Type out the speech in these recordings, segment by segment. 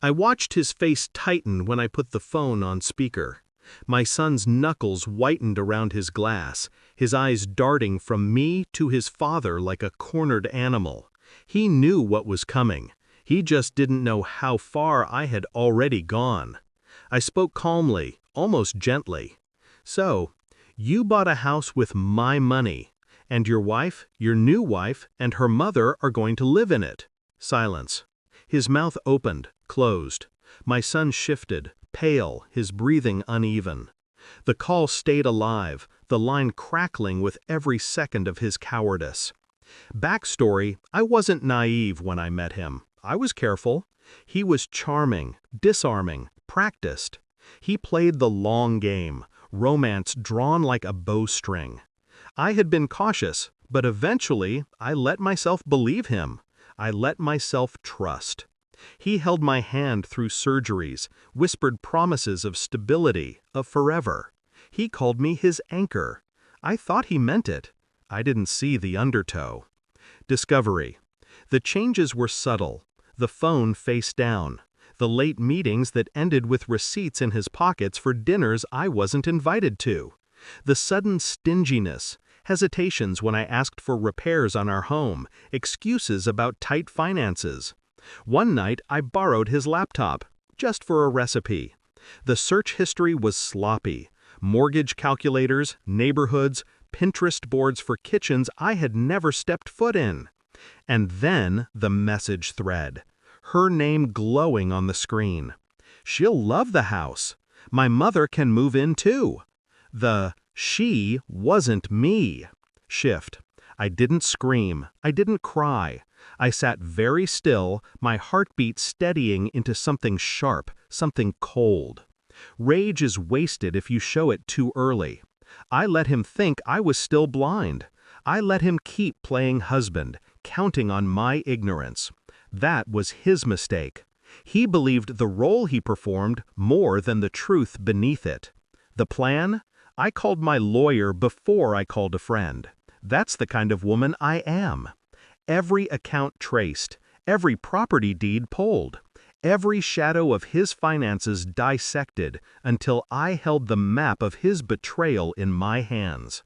I watched his face tighten when I put the phone on speaker. My son's knuckles whitened around his glass, his eyes darting from me to his father like a cornered animal. He knew what was coming. He just didn't know how far I had already gone. I spoke calmly, almost gently. "So, you bought a house with my money, and your wife, your new wife, and her mother are going to live in it." Silence. His mouth opened, closed. My son shifted, pale, his breathing uneven. The call stayed alive, the line crackling with every second of his cowardice. Backstory: I wasn't naive when I met him. I was careful. He was charming, disarming, practiced. He played the long game, romance drawn like a bowstring. I had been cautious, but eventually I let myself believe him. I let myself trust. He held my hand through surgeries, whispered promises of stability, of forever. He called me his anchor. I thought he meant it. I didn't see the undertow. Discovery. The changes were subtle. The phone face down. The late meetings that ended with receipts in his pockets for dinners I wasn't invited to. The sudden stinginess. Hesitations when I asked for repairs on our home. Excuses about tight finances. One night I borrowed his laptop, just for a recipe. The search history was sloppy. Mortgage calculators, neighborhoods, Pinterest boards for kitchens I had never stepped foot in. And then the message thread. Her name glowing on the screen. "She'll love the house. My mother can move in too." The "she" wasn't me. Shift. I didn't scream. I didn't cry. I sat very still, my heartbeat steadying into something sharp, something cold. Rage is wasted if you show it too early. I let him think I was still blind. I let him keep playing husband, counting on my ignorance. That was his mistake. He believed the role he performed more than the truth beneath it. The plan? I called my lawyer before I called a friend. That's the kind of woman I am. Every account traced, every property deed pulled, every shadow of his finances dissected until I held the map of his betrayal in my hands.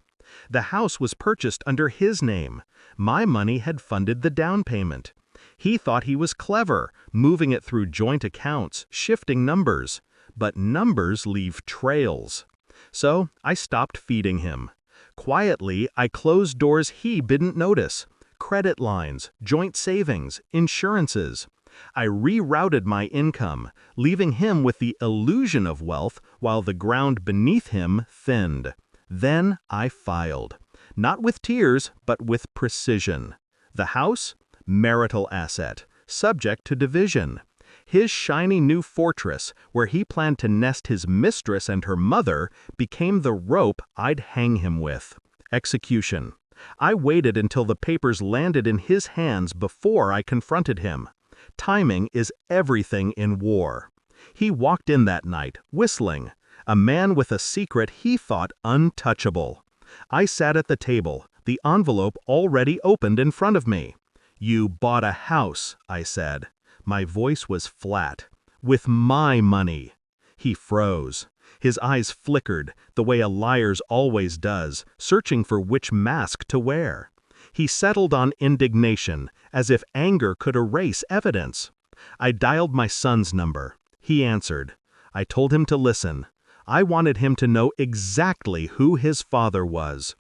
The house was purchased under his name. My money had funded the down payment. He thought he was clever, moving it through joint accounts, shifting numbers. But numbers leave trails. So I stopped feeding him. Quietly, I closed doors he didn't notice. Credit lines, joint savings, insurances. I rerouted my income, leaving him with the illusion of wealth while the ground beneath him thinned. Then I filed. Not with tears, but with precision. The house? Marital asset, subject to division. His shiny new fortress, where he planned to nest his mistress and her mother, became the rope I'd hang him with. Execution. I waited until the papers landed in his hands before I confronted him. Timing is everything in war. He walked in that night, whistling, a man with a secret he thought untouchable. I sat at the table, the envelope already opened in front of me. "You bought a house," I said. My voice was flat. "With my money." He froze. His eyes flickered, the way a liar's always does, searching for which mask to wear. He settled on indignation, as if anger could erase evidence. I dialed my son's number. He answered. I told him to listen. I wanted him to know exactly who his father was.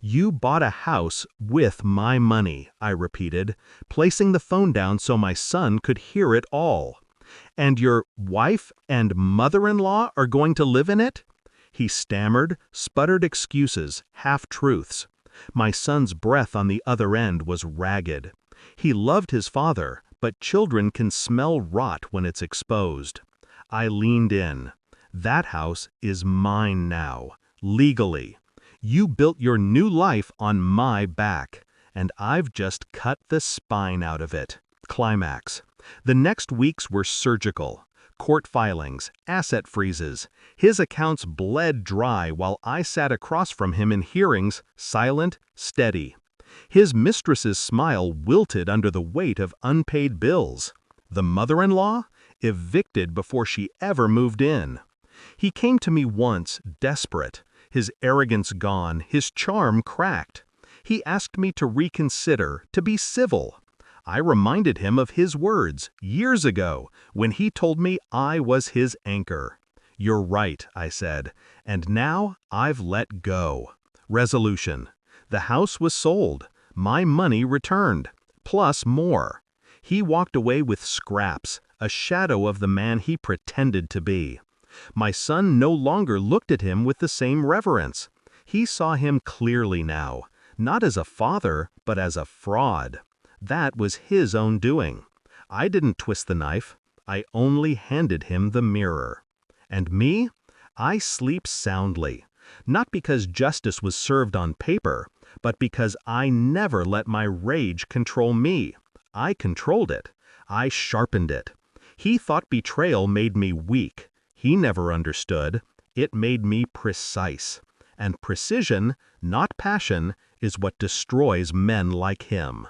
"You bought a house with my money," I repeated, placing the phone down so my son could hear it all. "And your wife and mother-in-law are going to live in it?" He stammered, sputtered excuses, half-truths. My son's breath on the other end was ragged. He loved his father, but children can smell rot when it's exposed. I leaned in. "That house is mine now, legally. You built your new life on my back, and I've just cut the spine out of it." Climax. The next weeks were surgical. Court filings, asset freezes. His accounts bled dry while I sat across from him in hearings, silent, steady. His mistress's smile wilted under the weight of unpaid bills. The mother-in-law? evicted before she ever moved in. He came to me once, desperate, his arrogance gone, his charm cracked. He asked me to reconsider, to be civil. I reminded him of his words, years ago, when he told me I was his anchor. "You're right," I said, "and now I've let go." Resolution. The house was sold, my money returned, plus more. He walked away with scraps, a shadow of the man he pretended to be. My son no longer looked at him with the same reverence. He saw him clearly now, not as a father, but as a fraud. That was his own doing. I didn't twist the knife. I only handed him the mirror. And me? I sleep soundly. Not because justice was served on paper, but because I never let my rage control me. I controlled it. I sharpened it. He thought betrayal made me weak. He never understood. It made me precise. And precision, not passion, is what destroys men like him.